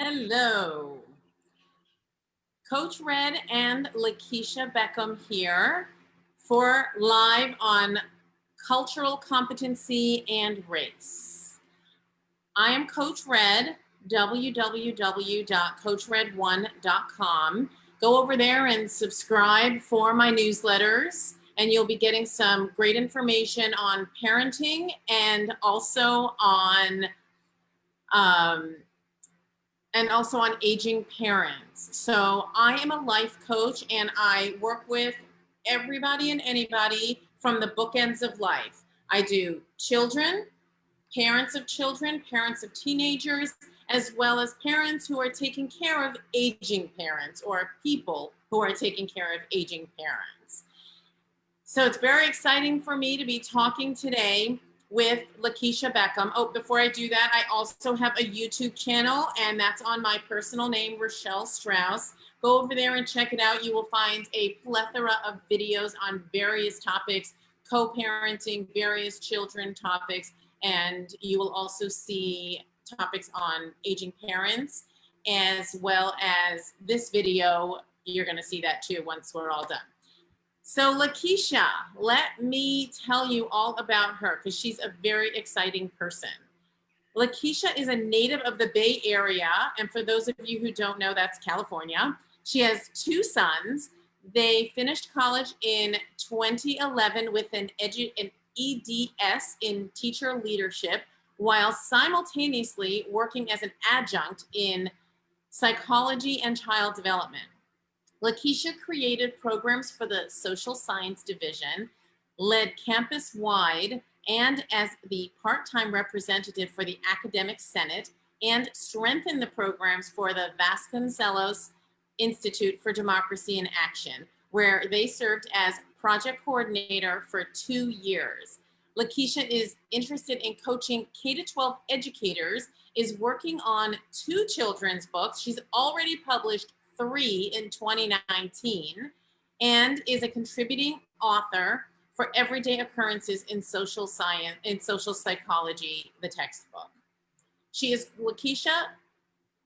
Hello. Coach Red and Lakeisha Beckham here for live on cultural competency and race. I am Coach Red, www.coachred1.com. Go over there and subscribe for my newsletters, and you'll be getting some great information on parenting and also on aging parents. So I am a life coach and I work with everybody and anybody from the bookends of life. I do children, parents of teenagers, as well as parents who are taking care of aging parents or people who are taking care of aging parents. So it's very exciting for me to be talking today with Lakeisha Beckham. Oh, before I do that, I also have a YouTube channel, and that's on my personal name, Rochelle Strauss. Go over there and check it out. You will find a plethora of videos on various topics, co-parenting, various children topics, and you will also see topics on aging parents, as well as this video. You're going to see that too once we're all done. So Lakeisha, let me tell you all about her because she's a very exciting person. Lakeisha is a native of the Bay Area, and for those of you who don't know, that's California. She has two sons. They finished college in 2011 with an EDS in teacher leadership, while simultaneously working as an adjunct in psychology and child development. Lakeisha created programs for the social science division, led campus-wide, and as the part-time representative for the academic senate, and strengthened the programs for the Vasconcelos Institute for Democracy in Action, where they served as project coordinator for 2 years. Lakeisha is interested in coaching K-12 educators, is working on 2 children's books. She's already published 3 in 2019, and is a contributing author for Everyday Occurrences in Social Science, in Social Psychology, the textbook. Lakeisha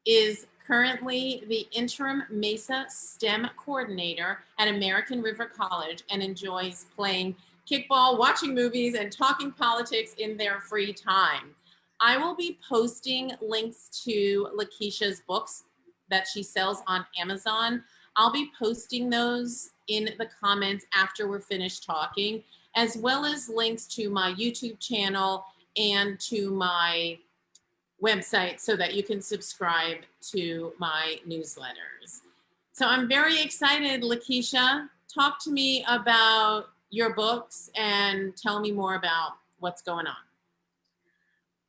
is currently the interim MESA STEM coordinator at American River College and enjoys playing kickball, watching movies, and talking politics in their free time. I will be posting links to Lakeisha's books that she sells on Amazon. I'll be posting those in the comments after we're finished talking, as well as links to my YouTube channel and to my website so that you can subscribe to my newsletters. So I'm very excited, Lakeisha. Talk to me about your books and tell me more about what's going on.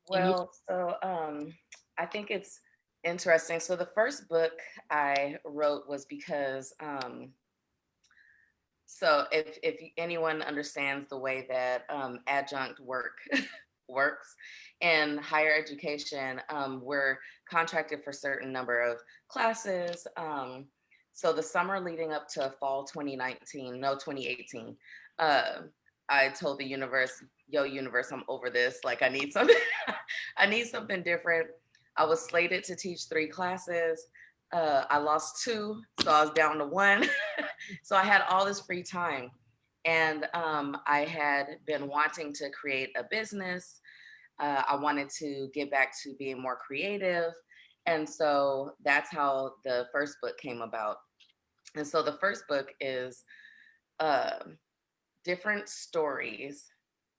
Well, I think it's interesting. So the first book I wrote was because, so if anyone understands the way that adjunct work works in higher education, we're contracted for a certain number of classes. So the summer leading up to fall 2018, I told the universe, yo, universe, I'm over this. Like, I need something, I need something different. I was slated to teach 3 classes. I lost 2, so I was down to 1. So I had all this free time. And I had been wanting to create a business. I wanted to get back to being more creative. And so that's how the first book came about. And so the first book is different stories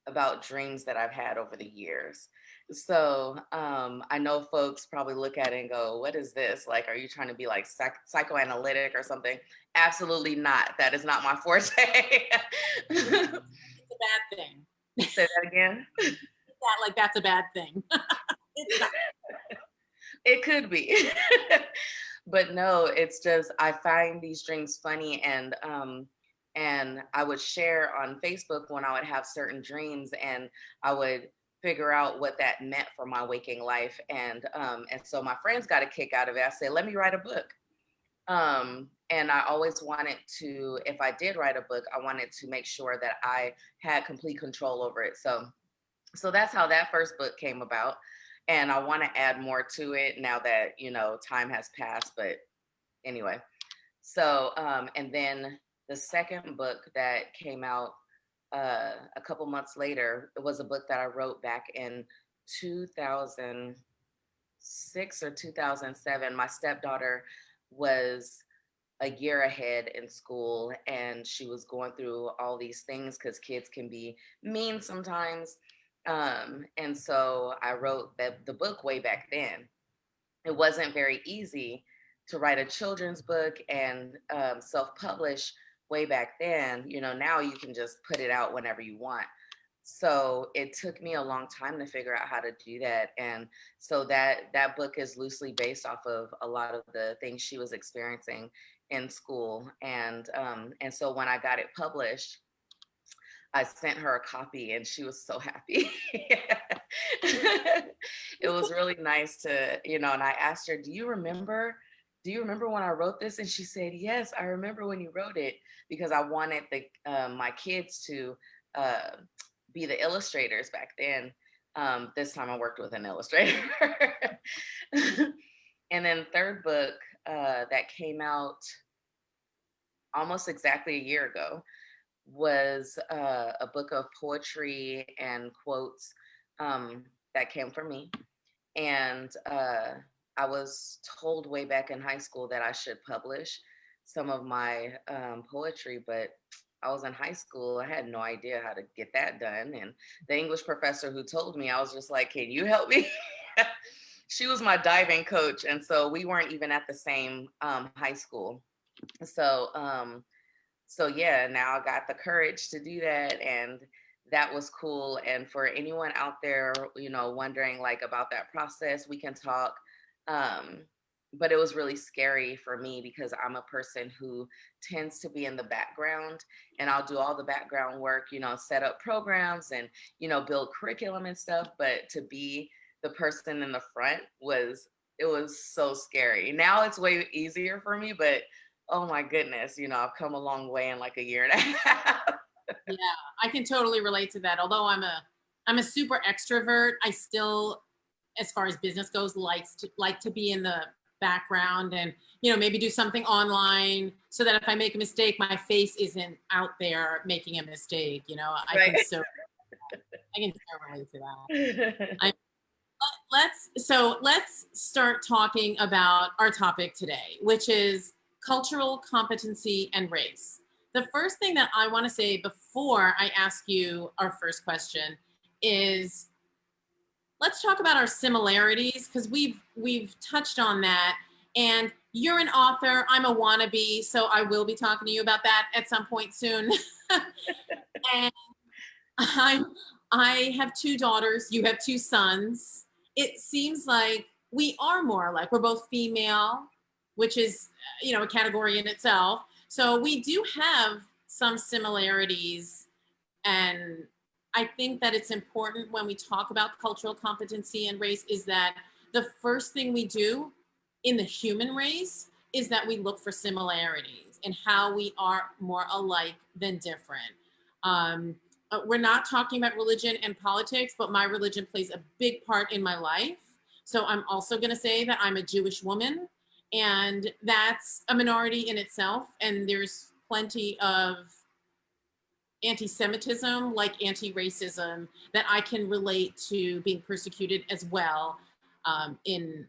about dreams that I've had over the years. So I know folks probably look at it and go, what is this? Like, are you trying to be like psychoanalytic or something? Absolutely not. That is not my forte. It's a bad thing. Say that again. Like that's a bad thing. It could be. But no, it's just, I find these dreams funny, and I would share on Facebook when I would have certain dreams, and I would figure out what that meant for my waking life. And so my friends got a kick out of it. I said, let me write a book. And I always wanted to, if I did write a book, I wanted to make sure that I had complete control over it. So that's how that first book came about. And I want to add more to it now that, time has passed. But anyway, so, and then the second book that came out a couple months later, it was a book that I wrote back in 2006 or 2007. My stepdaughter was a year ahead in school, and she was going through all these things because kids can be mean sometimes. And so I wrote the book way back then. It wasn't very easy to write a children's book and self-publish way back then. Now you can just put it out whenever you want. So it took me a long time to figure out how to do that. And so that book is loosely based off of a lot of the things she was experiencing in school. And so when I got it published, I sent her a copy and she was so happy. It was really nice to, and I asked her, do you remember when I wrote this? And she said, yes, I remember when you wrote it, because I wanted my kids to uh, be the illustrators back then. This time I worked with an illustrator. And then third book that came out almost exactly a year ago was a book of poetry and quotes that came from me. And I was told way back in high school that I should publish some of my poetry, but I was in high school. I had no idea how to get that done. And the English professor who told me, I was just like, can you help me? She was my diving coach. And so we weren't even at the same high school. So, so yeah, now I got the courage to do that, and that was cool. And for anyone out there, wondering like about that process, we can talk. Um, but it was really scary for me because I'm a person who tends to be in the background, and I'll do all the background work, set up programs and, build curriculum and stuff. But to be the person in the front it was so scary. Now it's way easier for me, but oh my goodness, I've come a long way in like a year and a half. Yeah, I can totally relate to that. Although I'm a super extrovert, I still, as far as business goes, like to be in the background and maybe do something online so that if I make a mistake, my face isn't out there making a mistake. Right. I can so relate to that. Let's start talking about our topic today, which is cultural competency and race. The first thing that I want to say before I ask you our first question is, let's talk about our similarities, because we've touched on that. And you're an author, I'm a wannabe, so I will be talking to you about that at some point soon. And I have two daughters, you have two sons. It seems like we are more alike. We're both female, which is, a category in itself. So we do have some similarities. And I think that it's important when we talk about cultural competency and race is that the first thing we do in the human race is that we look for similarities and how we are more alike than different. We're not talking about religion and politics, but my religion plays a big part in my life. So I'm also going to say that I'm a Jewish woman, and that's a minority in itself. And there's plenty of anti-Semitism, like anti-racism, that I can relate to being persecuted as well in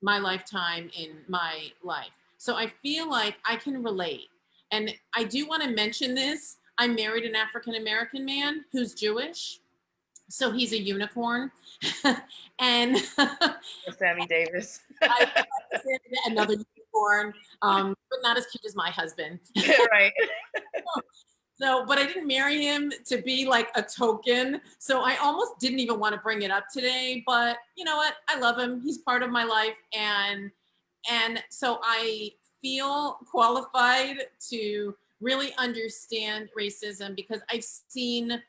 my lifetime, in my life. So I feel like I can relate. And I do want to mention this. I married an African-American man who's Jewish. So he's a unicorn. And Sammy Davis. another unicorn, but not as cute as my husband. Right. So, but I didn't marry him to be like a token. So I almost didn't even want to bring it up today, but you know what? I love him. He's part of my life. And so I feel qualified to really understand racism because I've seen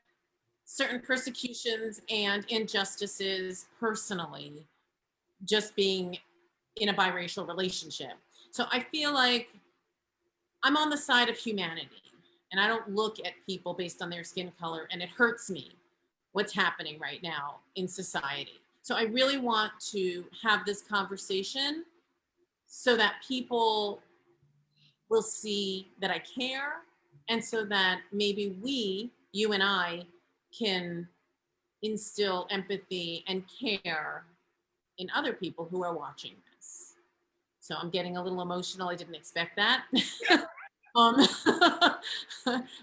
certain persecutions and injustices personally, just being in a biracial relationship. So I feel like I'm on the side of humanity, and I don't look at people based on their skin color, and it hurts me what's happening right now in society. So I really want to have this conversation so that people will see that I care, and so that maybe you and I, can instill empathy and care in other people who are watching this. So I'm getting a little emotional. I didn't expect that. um,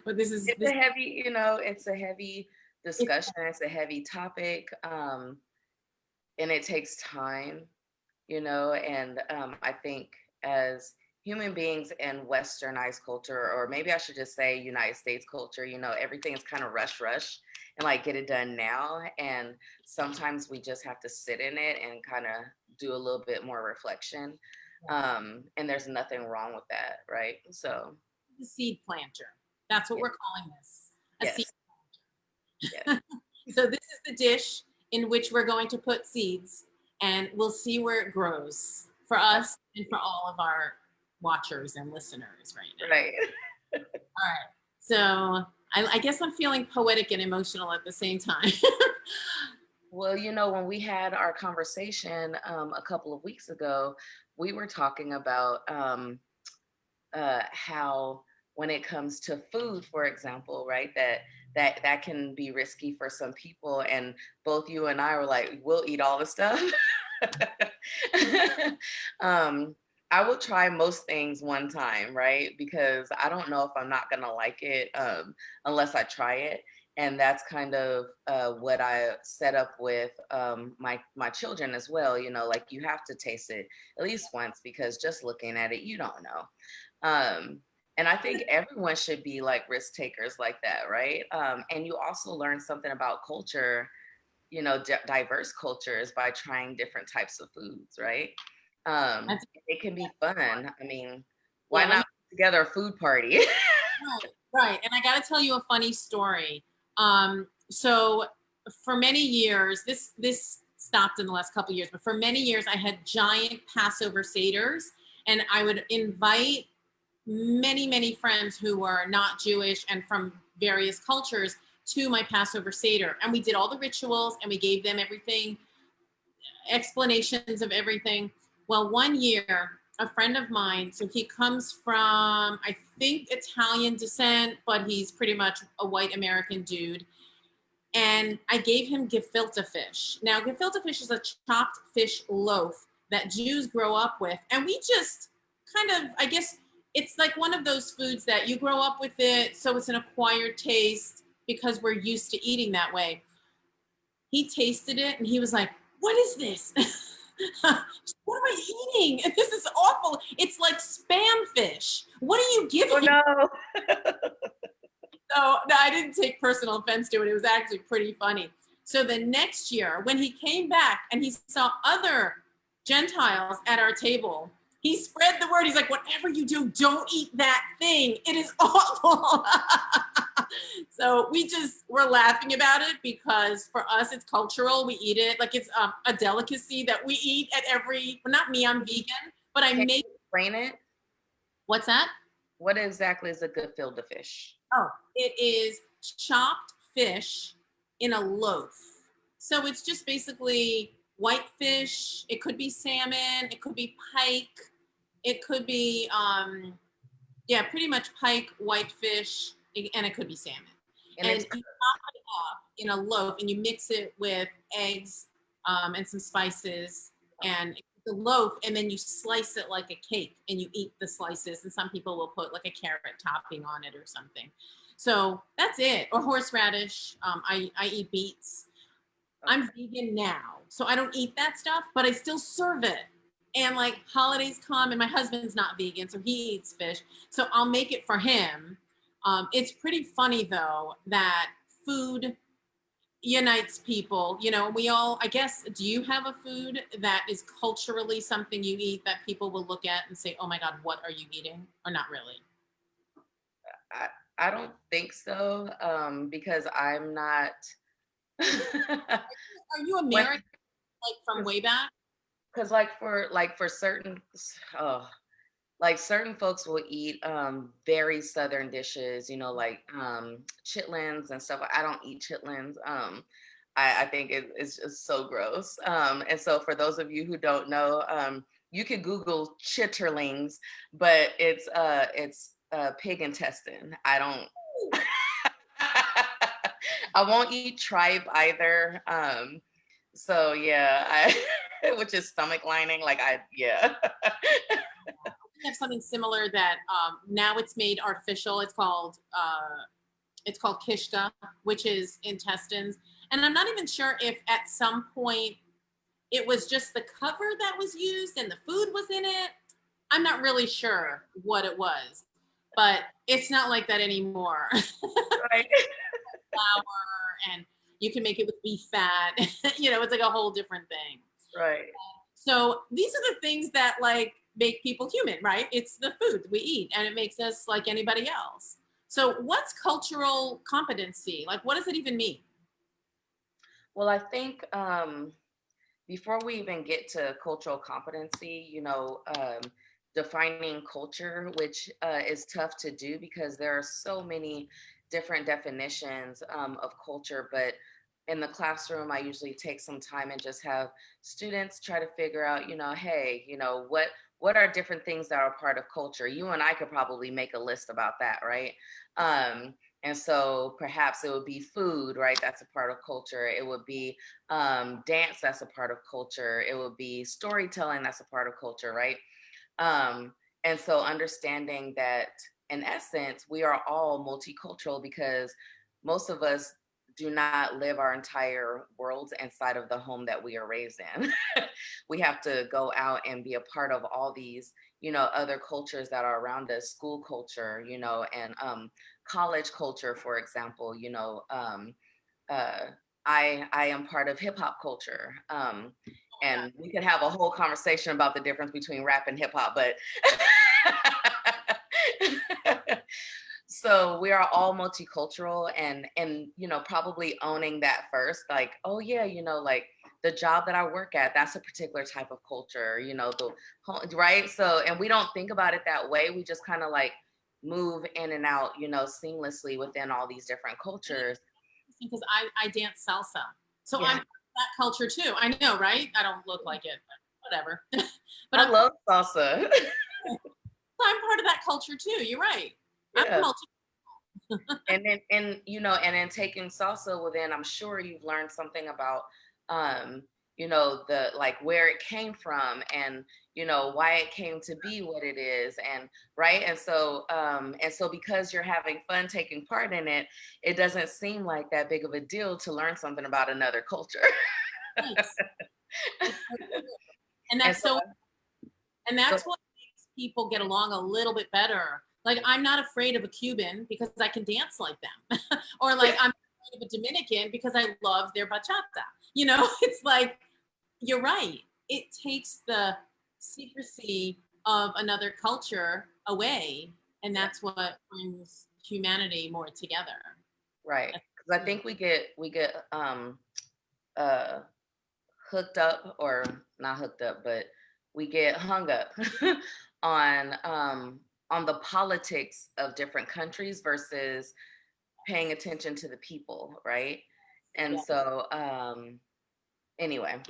but this is It's this. a heavy, you know, it's a heavy It, discussion. It's a heavy topic, and it takes time, you know. And I think as human beings in westernized culture, or maybe I should just say United States culture, you know, everything is kind of rush and like get it done now. And sometimes we just have to sit in it and kind of do a little bit more reflection. And there's nothing wrong with that, right? So the seed planter. That's what yeah, we're calling this. A seed yes, yes. planter. So this is the dish in which we're going to put seeds, and we'll see where it grows for us and for all of our watchers and listeners right now. Right. All right. So I guess I'm feeling poetic and emotional at the same time. Well, you know, when we had our conversation a couple of weeks ago, we were talking about how when it comes to food, for example, right, that can be risky for some people, and both you and I were like, we'll eat all the stuff. um, I will try most things one time, right? Because I don't know if I'm not gonna like it unless I try it. And that's kind of what I set up with my children as well. You know, like you have to taste it at least once, because just looking at it, you don't know. Um, and I think everyone should be like risk takers like that, right? And you also learn something about culture, you know, diverse cultures by trying different types of foods, right? That's, It can be fun. I mean, why yeah, let not me. put together a food party? Right, right. And I got to tell you a funny story. So for many years, this stopped in the last couple of years, but for many years, I had giant Passover seders, and I would invite many friends who were not Jewish and from various cultures to my Passover Seder. And we did all the rituals and we gave them everything, explanations of everything. Well, one year, a friend of mine, so he comes from, I think, Italian descent, but he's pretty much a white American dude. And I gave him gefilte fish. Now, gefilte fish is a chopped fish loaf that Jews grow up with. And we just kind of, I guess, it's like one of those foods that you grow up with it, so it's an acquired taste because we're used to eating that way. He tasted it and he was like, "What is this? What am I eating? This is awful. It's like spam fish. What are you Oh giving?" no. So no, I didn't take personal offense to it. It was actually pretty funny. So the next year, when he came back and he saw other Gentiles at our table, he spread the word. He's like, "Whatever you do, don't eat that thing. It is awful." So we're laughing about it because for us it's cultural. We eat it like it's a delicacy that we eat at every. Well, not me, I'm vegan, but I Can make. you explain it? What's that? What exactly is a good field of fish? Oh, it is chopped fish in a loaf. So it's just basically white fish. It could be salmon. It could be pike. It could be, yeah, pretty much pike, white fish, and it could be salmon. And And it's you chop it up in a loaf and you mix it with eggs and some spices and the loaf, and then you slice it like a cake and you eat the slices. And some people will put like a carrot topping on it or something. So that's it. Or horseradish. I eat beets. okay. I'm vegan now, so I don't eat that stuff, but I still serve it. And like holidays come, and my husband's not vegan, so he eats fish. So I'll make it for him. It's pretty funny though that food unites people. You know, we all, I guess, do you have a food that is culturally something you eat that people will look at and say, "Oh my God, what are you eating?" Or not really? I, I don't think so, because I'm not. Are you when American, like from way back? because like for certain, oh, like certain folks will eat very southern dishes, you know, like chitlins and stuff. I don't eat chitlins. I think it's just so gross. And so for those of you who don't know, you can Google chitterlings, but it's pig intestine. I don't. I won't eat tripe either. So yeah, which is stomach lining. Like yeah. We have something similar that now it's made artificial. It's called kishka, which is intestines. And I'm not even sure if at some point it was just the cover that was used and the food was in it. I'm not really sure what it was, but it's not like that anymore. Right. Flour, and you can make it with beef fat. It's like a whole different thing. Right. So these are the things that like make people human, right? It's the food we eat and it makes us like anybody else. So what's cultural competency? Like what does it even mean? Well, I think before we even get to cultural competency, defining culture, which is tough to do because there are so many different definitions of culture. But in the classroom, I usually take some time and just have students try to figure out, hey, what are different things that are part of culture? You and I could probably make a list about that, right? And so perhaps it would be food, right? That's a part of culture. It would be dance, that's a part of culture. It would be storytelling, that's a part of culture, right? And so understanding that in essence, we are all multicultural because most of us do not live our entire worlds inside of the home that we are raised in. We have to go out and be a part of all these, other cultures that are around us, school culture, and college culture, for example, uh, I am part of hip hop culture. And we could have a whole conversation about the difference between rap and hip hop, but so we are all multicultural and probably owning that first, like, oh yeah, like the job that I work at, that's a particular type of culture, right? So, and we don't think about it that way. We just kind of like move in and out, seamlessly within all these different cultures. Because I dance salsa. So I'm Yeah, that culture too. I know, right? I don't look like it, but whatever. But I love salsa. I'm part of that culture too. You're right. I'm Yeah. multi. And then taking salsa, well then I'm sure you've learned something about um the like where it came from and why it came to be what it is, and right, and so because you're having fun taking part in it, it doesn't seem like that big of a deal to learn something about another culture. Nice. And And that's so, so, and that's so what makes people get along a little bit better. Like I'm not afraid of a Cuban because I can dance like them, or like I'm afraid of a Dominican because I love their bachata. It's like you're right. It takes the secrecy of another culture away, and yeah, that's what brings humanity more together. right, That's because I good. think we get uh hooked up, or not hooked up, but we get hung up on the politics of different countries versus paying attention to the people, right? And Yeah. so anyway,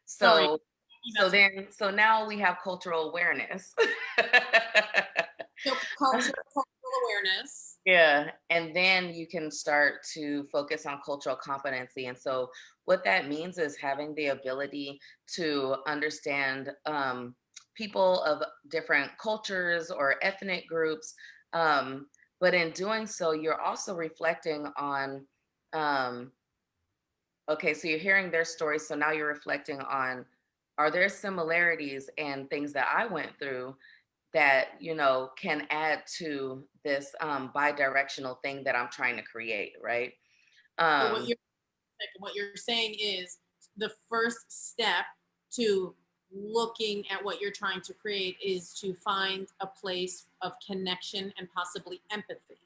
Sorry. so That's so now we have cultural awareness. so cultural awareness. Yeah, and then you can start to focus on cultural competency. And so, what that means is having the ability to understand people of different cultures or ethnic groups. Um, but in doing so, you're also reflecting on, um, okay, so you're hearing their stories. So now you're reflecting on, are there similarities and things that I went through that can add to this bi-directional thing that I'm trying to create, right? So um what you're saying is the first step to looking at what you're trying to create is to find a place of connection and possibly empathy.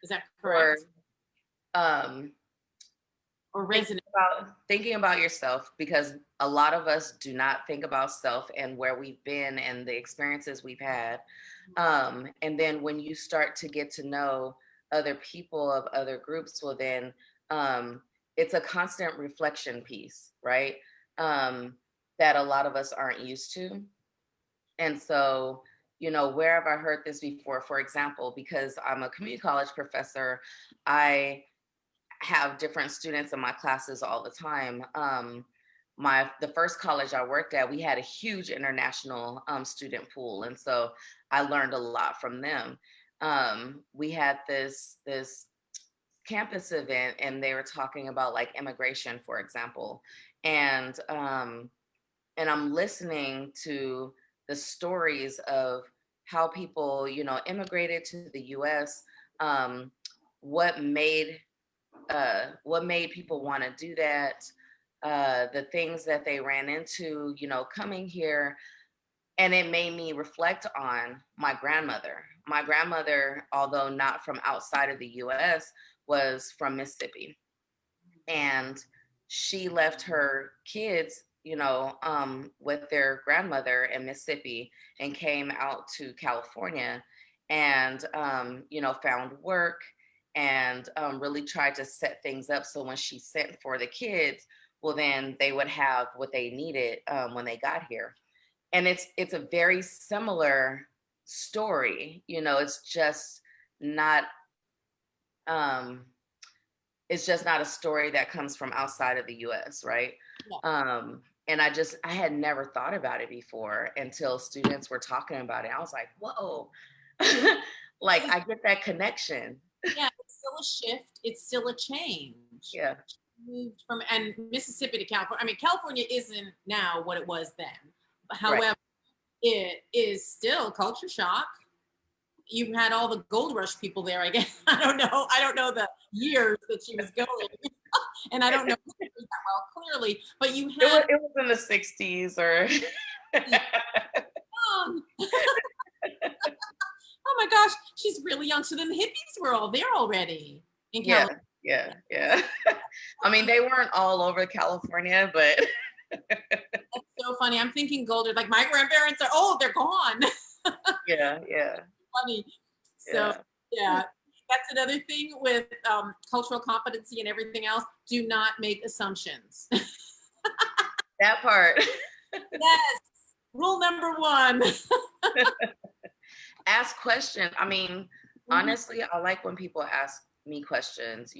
Is that or correct? um Or thinking resonate? about yourself, because a lot of us do not think about self and where we've been and the experiences we've had. And then when you start to get to know other people of other groups, well then um it's a constant reflection piece, right? That a lot of us aren't used to. And so, where have I heard this before? For example, because I'm a community college professor, I have different students in my classes all the time. The first college I worked at, we had a huge international student pool, and so I learned a lot from them. We had this campus event, and they were talking about like immigration, for example, and I'm listening to the stories of how people, immigrated to the U.S. Um, what made what made people want to do that, the things that they ran into, coming here. And it made me reflect on my grandmother. My grandmother, although not from outside of the US, was from Mississippi. And she left her kids, with their grandmother in Mississippi and came out to California and, found work and really tried to set things up. So when she sent for the kids, well, then they would have what they needed when they got here. And it's a very similar story. Not um, it's just not a story that comes from outside of the US, right? Yeah. And I had never thought about it before until students were talking about it. I was like, whoa, like I get that connection. Yeah, it's still a shift. It's still a change. Yeah. Moved from and Mississippi to California. I mean, California isn't now what it was then. Right. However, it is still culture shock. You had all the gold rush people there, I guess. I don't know. I don't know the years that she was going, and I don't know that well clearly. But you had it was in the 60s or. oh my gosh, she's really young. So then the hippies were all there already in Yeah, California. yeah. I mean, they weren't all over California, but. That's so funny. I'm thinking golder. Like my grandparents are. Oh, they're gone. Yeah. Funny. So yeah, that's another thing with cultural competency and everything else. Do not make assumptions. That part. Yes. Rule number one. Ask questions. I mean, honestly, I like when people ask me questions,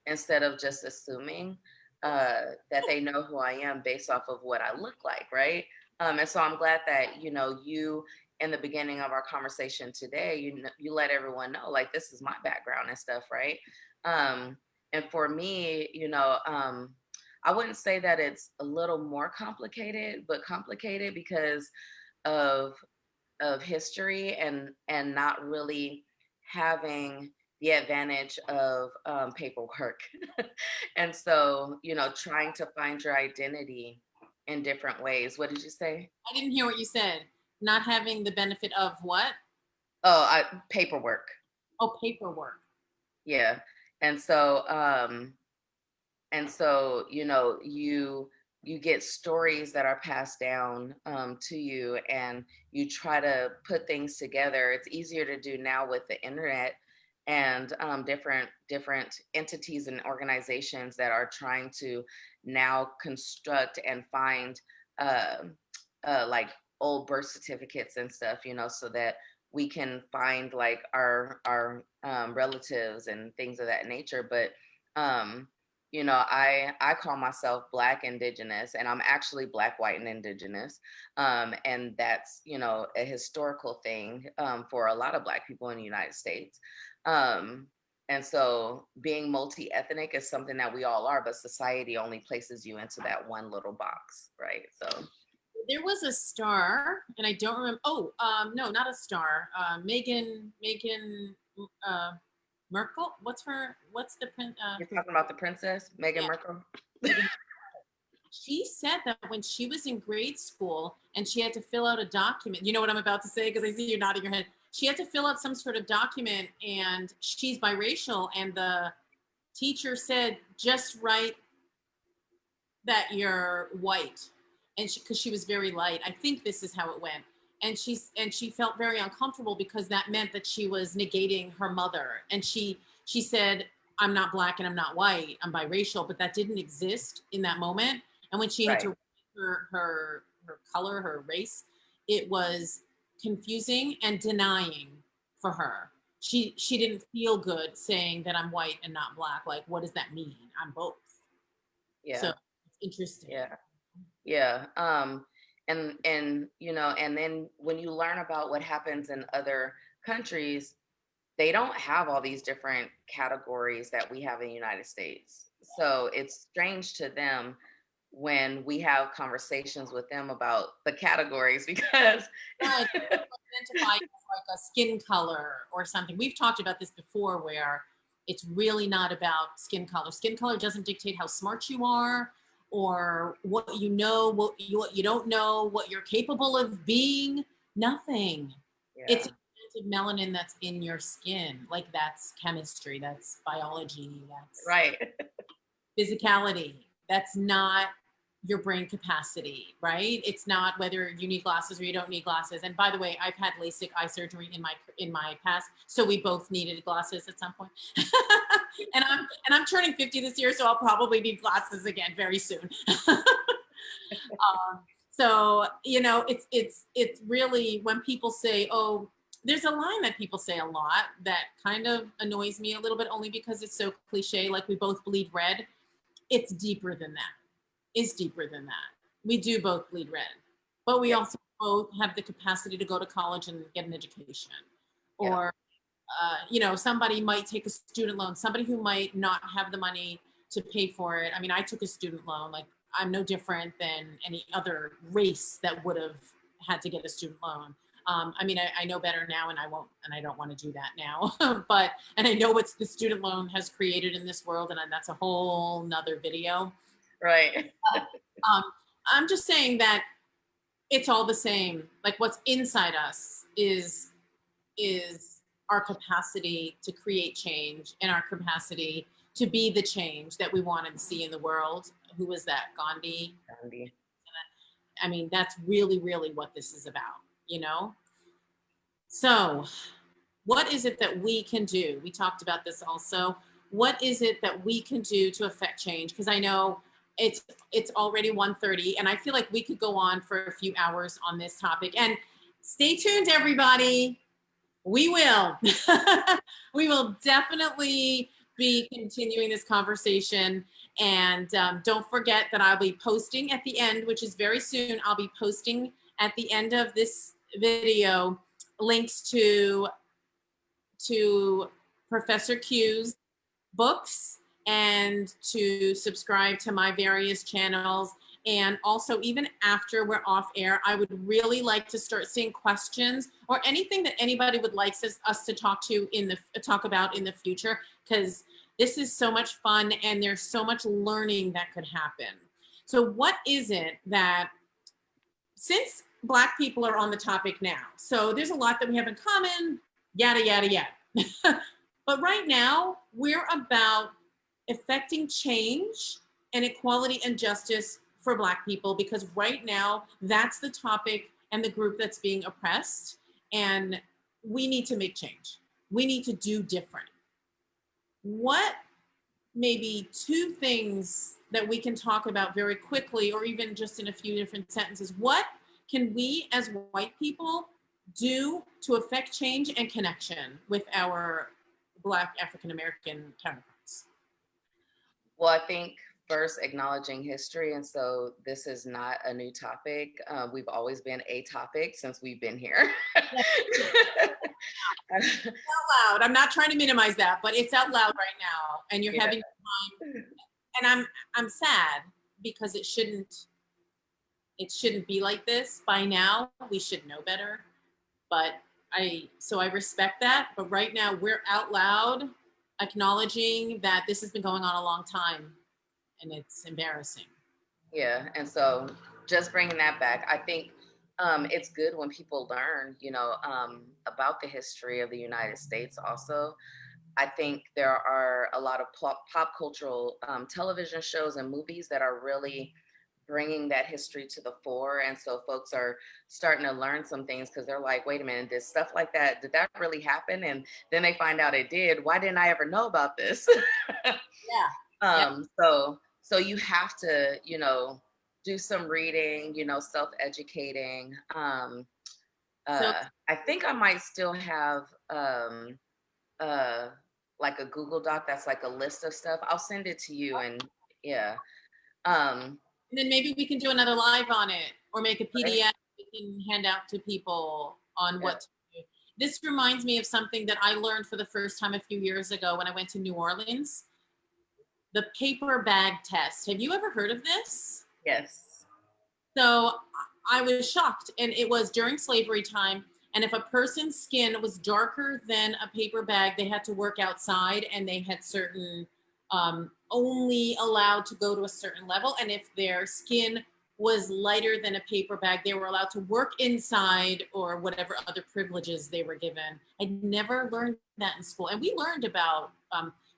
instead of just assuming that they know who I am based off of what I look like, right? And so I'm glad that, you in the beginning of our conversation today, you let everyone know, like, this is my background and stuff, right? And for me, I wouldn't say that it's a little more complicated, but complicated because of history and not really having the advantage of paperwork. And so, trying to find your identity in different ways. What did you say? I didn't hear what you said. Not having the benefit of what? Oh, paperwork. Oh, paperwork. Yeah. And so, you get stories that are passed down to you, and you try to put things together. It's easier to do now with the internet and different entities and organizations that are trying to now construct and find uh, like old birth certificates and stuff, so that we can find like our relatives and things of that nature. But I call myself Black Indigenous, and I'm actually Black, white, and Indigenous. And that's, a historical thing for a lot of Black people in the United States. And so being multi-ethnic is something that we all are, but society only places you into that one little box, right? So There was a star, and I don't remember. Oh, no, not a star. Megan Merkel. What's her? What's the print? You're talking about the princess, Meghan Yeah. Merkel? She said that when she was in grade school and she had to fill out a document. You know what I'm about to say, because I see you nodding your head. She had to fill out some sort of document, and she's biracial, and the teacher said, just write that you're white, and because she was very light. I think this is how it went. And she felt very uncomfortable because that meant that she was negating her mother. And she said I'm not black and I'm not white, I'm biracial, but that didn't exist in that moment. And when she had Right. to her color, her race, it was confusing and denying for her. She didn't feel good saying that I'm white and not black. Like, what does that mean? I'm both. So Yeah. it's interesting. Yeah. Yeah. And you know, and then when you learn about what happens in other countries, they don't have all these different categories that we have in the United States. So it's strange to them when we have conversations with them about the categories because Right. Identify as like a skin color or something. We've talked about this before where it's really not about skin color. Skin color doesn't dictate how smart you are or what you know, what you don't know, what you're capable of being. Nothing. It's yeah, a amount of melanin that's in your skin. Like that's chemistry, that's biology, that's right. physicality. That's not your brain capacity, right? It's not whether you need glasses or you don't need glasses. And by the way, I've had LASIK eye surgery in my past, so we both needed glasses at some point. And I'm turning 50 this year, so I'll probably need glasses again very soon. So it's really when people say, "Oh," there's a line that people say a lot that kind of annoys me a little bit, only because it's so cliche. Like we both bleed red. It's deeper than that. Is deeper than that. We do both bleed red, but we Yeah, also both have the capacity to go to college and get an education. yeah, Or, somebody might take a student loan, somebody who might not have the money to pay for it. I mean, I took a student loan. Like, I'm no different than any other race that would have had to get a student loan. I mean, I know better now, and I won't, and I don't want to do that now. And I know what the student loan has created in this world, and that's a whole nother video. right. Um, I'm just saying that it's all the same. Like what's inside us is our capacity to create change and our capacity to be the change that we wanted to see in the world. Who was that? Gandhi. Andy. I mean, that's really, really what this is about, you know? So, what is it that we can do? We talked about this also. What is it that we can do to affect change? Because I know it's already 1:30, and I feel like we could go on for a few hours on this topic. And stay tuned, everybody. We will. We will definitely be continuing this conversation. And don't forget that I'll be posting at the end, which is very soon. I'll be posting at the end of this video links to Professor Q's books and to subscribe to my various channels. And also, even after we're off air, I would really like to start seeing questions or anything that anybody would like us to talk about in the future, because this is so much fun and there's so much learning that could happen. So what is it that, since Black people are on the topic now, so there's a lot that we have in common, yada, yada, yada. But right now, we're about effecting change and equality and justice for Black people, because right now, that's the topic and the group that's being oppressed. And we need to make change. We need to do different. What maybe two things that we can talk about very quickly, or even just in a few different sentences? What can we as white people do to affect change and connection with our Black African American counterparts? Well, I think first acknowledging history. And so this is not a new topic. We've always been a topic since we've been here. Out loud. I'm not trying to minimize that, but it's out loud right now, and you're Yeah. having time. And I'm sad because it shouldn't be like this. By now, we should know better. But I respect that. But right now, we're out loud acknowledging that this has been going on a long time, and it's embarrassing. Yeah. And so just bringing that back, I think it's good when people learn, about the history of the United States also. I think there are a lot of pop cultural television shows and movies that are really bringing that history to the fore. And so folks are starting to learn some things because they're like, wait a minute, did stuff like that, did that really happen? And then they find out it did. Why didn't I ever know about this? Yeah. Yeah. So you have to, do some reading, self-educating. So I think I might still have uh like a Google Doc that's like a list of stuff. I'll send it to you and yeah. Um and then maybe we can do another live on it, or make a right? PDF we can hand out to people on Yeah. what to do. This reminds me of something that I learned for the first time a few years ago when I went to New Orleans. The paper bag test. Have you ever heard of this? Yes. So I was shocked, and it was during slavery time. And if a person's skin was darker than a paper bag, they had to work outside, and they had certain only allowed to go to a certain level. And if their skin was lighter than a paper bag, they were allowed to work inside or whatever other privileges they were given. I'd never learned that in school, and we learned about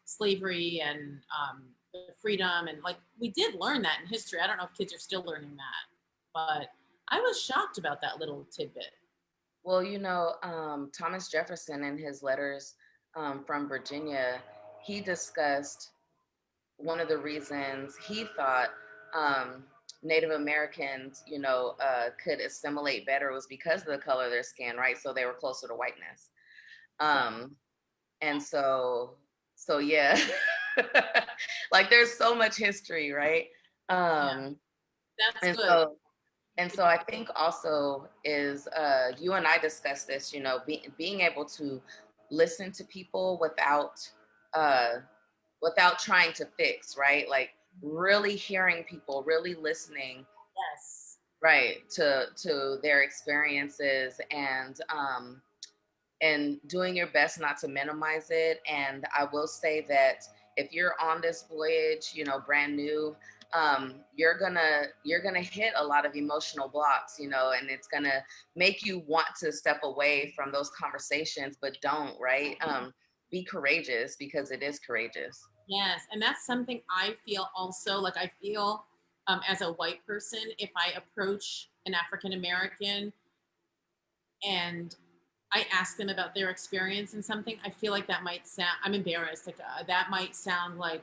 slavery and freedom, and like we did learn that in history. I don't know if kids are still learning that, but I was shocked about that little tidbit. Well, Thomas Jefferson in his letters from Virginia, he discussed one of the reasons he thought Native Americans, could assimilate better was because of the color of their skin, right? So they were closer to whiteness. Um, and so yeah, like there's so much history, right? Yeah, Um, that's and good. so and so I think also is you and I discussed this, being able to listen to people uh, without trying to fix, right? Like really hearing people, really listening, Yes. right, to their experiences and doing your best not to minimize it. And I will say that if you're on this voyage, brand new, you're gonna hit a lot of emotional blocks, and it's gonna make you want to step away from those conversations, but don't, right? Be courageous because it is courageous. Yes, and that's something I feel also. Like I feel as a white person, if I approach an African American and I ask them about their experience in something, I feel like that might sound. I'm embarrassed. Like that might sound like,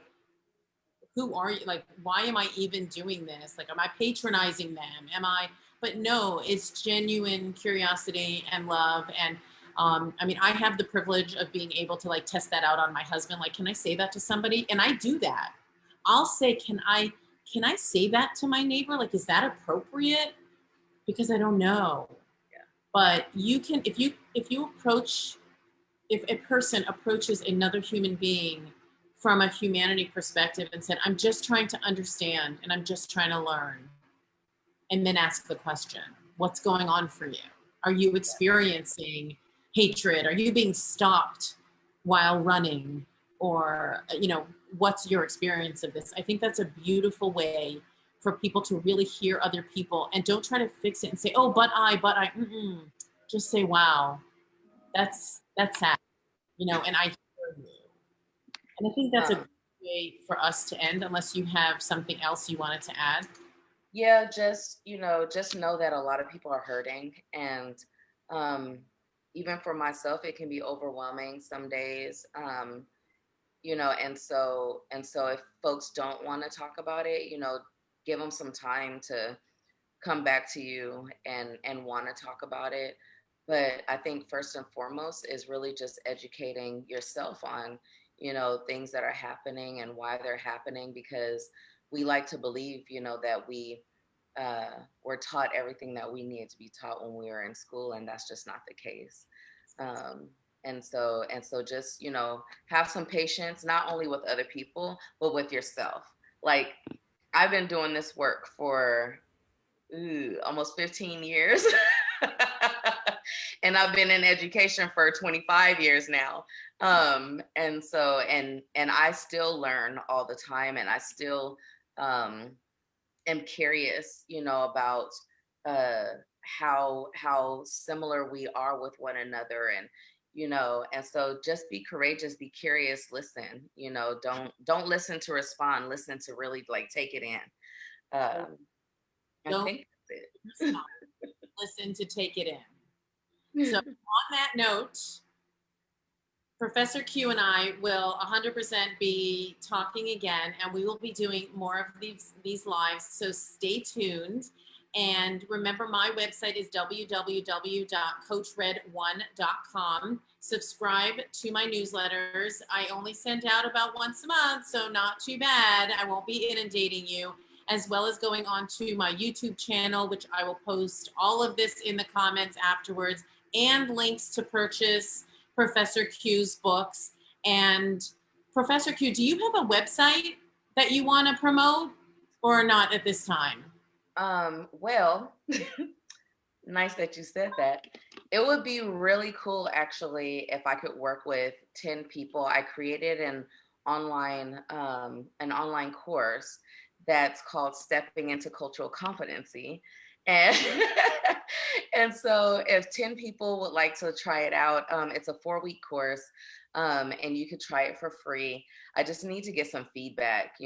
who are you? Like, why am I even doing this? Like, am I patronizing them? Am I? But no, it's genuine curiosity and love. And I mean, I have the privilege of being able to like test that out on my husband. Like, can I say that to somebody? And I do that. I'll say, can I say that to my neighbor? Like, is that appropriate? Because I don't know. But you can, if a person approaches another human being from a humanity perspective and said, I'm just trying to understand and I'm just trying to learn, and then ask the question, what's going on for you? Are you experiencing hatred? Are you being stopped while running? Or, what's your experience of this? I think that's a beautiful way for people to really hear other people, and don't try to fix it and say, oh, but I, just say, wow, that's sad, and I hear you. And I think that's a Um, good way for us to end, unless you have something else you wanted to add. yeah, just know that a lot of people are hurting, and um, even for myself, it can be overwhelming some days. And so if folks don't want to talk about it, give them some time to come back to you and want to talk about it. But I think first and foremost is really just educating yourself on, things that are happening and why they're happening, because we like to believe, that we're taught everything that we needed to be taught when we were in school, and that's just not the case. um, and so just have some patience, not only with other people but with yourself. Like, I've been doing this work for almost 15 years. And I've been in education for 25 years now. And I still learn all the time, and I still um, am curious, about uh, how similar we are with one another. And so just be courageous, be curious, listen. Don't listen to respond, listen to really like take it in. um, I Don't think that's stop. Listen to take it in. So it. on that note, Professor Q and I will 100% be talking again, and we will be doing more of these lives. So stay tuned. And remember, my website is www.coachred1.com. Subscribe to my newsletters. I only send out about once a month, so not too bad. I won't be inundating you, as well as going on to my YouTube channel, which I will post all of this in the comments afterwards, and links to purchase Professor Q's books. And Professor Q, do you have a website that you want to promote or not at this time? Well, nice that you said that. It would be really cool actually if I could work with 10 people. I created an online course that's called Stepping into Cultural Competency. And and so if 10 people would like to try it out, it's a 4-week course. And you could try it for free. I just need to get some feedback,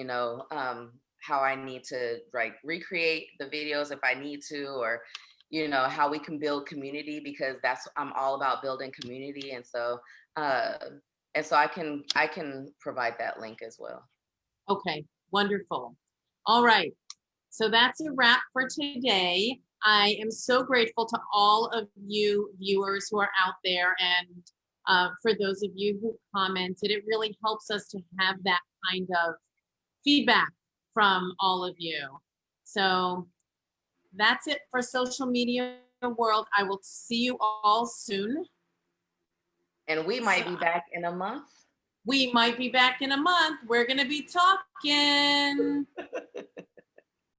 how I need to like recreate the videos if I need to, or how we can build community, because I'm all about building community. Uh and so I can provide that link as well. Okay, wonderful. All right. So that's a wrap for today. I am so grateful to all of you viewers who are out there, and for those of you who commented. It really helps us to have that kind of feedback from all of you. So that's it for Social Media World. I will see you all soon. And we might be back in a month. We might be back in a month. We're going to be talking.